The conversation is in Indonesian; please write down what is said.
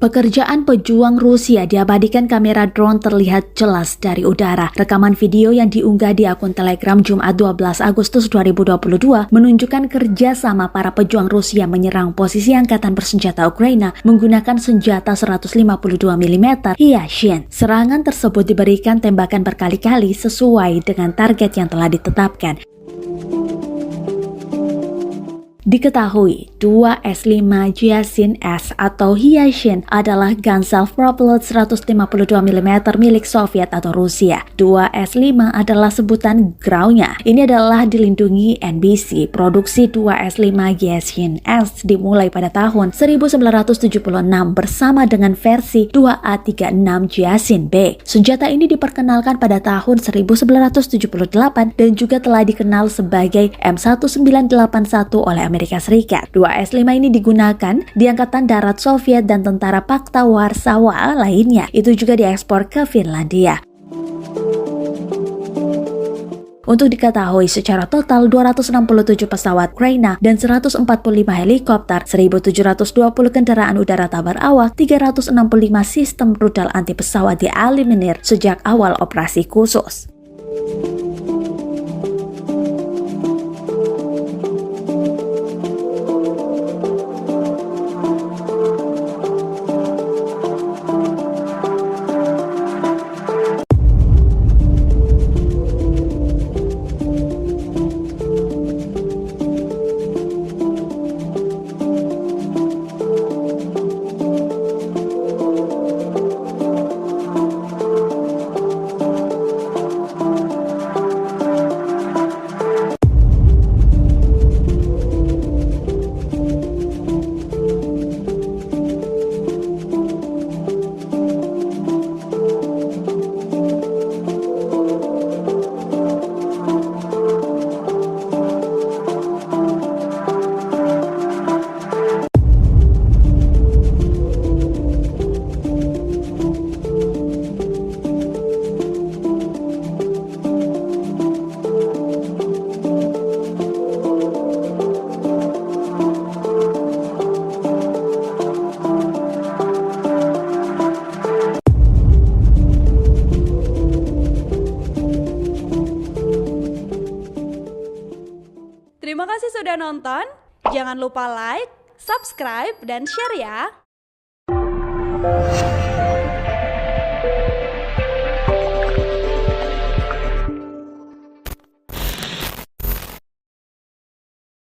Pekerjaan pejuang Rusia diabadikan kamera drone terlihat jelas dari udara. Rekaman video yang diunggah di akun Telegram Jumat 12 Agustus 2022 menunjukkan kerjasama para pejuang Rusia menyerang posisi angkatan bersenjata Ukraina menggunakan senjata 152 mm Yashin. Serangan tersebut diberikan tembakan berkali-kali sesuai dengan target yang telah ditetapkan. Diketahui, 2 S5 Yashin S atau Yashin adalah gun self-propelled 152 mm milik Soviet atau Rusia. 2 S5 adalah sebutan GRAU-nya. Ini adalah dilindungi NBC. Produksi 2 S5 Yashin S dimulai pada tahun 1976 bersama dengan versi 2A36 Yashin B. Senjata ini diperkenalkan pada tahun 1978 dan juga telah dikenal sebagai M1981 oleh Amerika Serikat. 2 S5 ini digunakan di Angkatan Darat Soviet dan Tentara Pakta Warsawa lainnya. Itu juga diekspor ke Finlandia. Untuk diketahui secara total 267 pesawat Ukraina dan 145 helikopter, 1.720 kendaraan udara tabur awak, 365 sistem rudal anti pesawat dieliminir sejak awal operasi khusus. Terima kasih sudah nonton. Jangan lupa like, subscribe, dan share ya.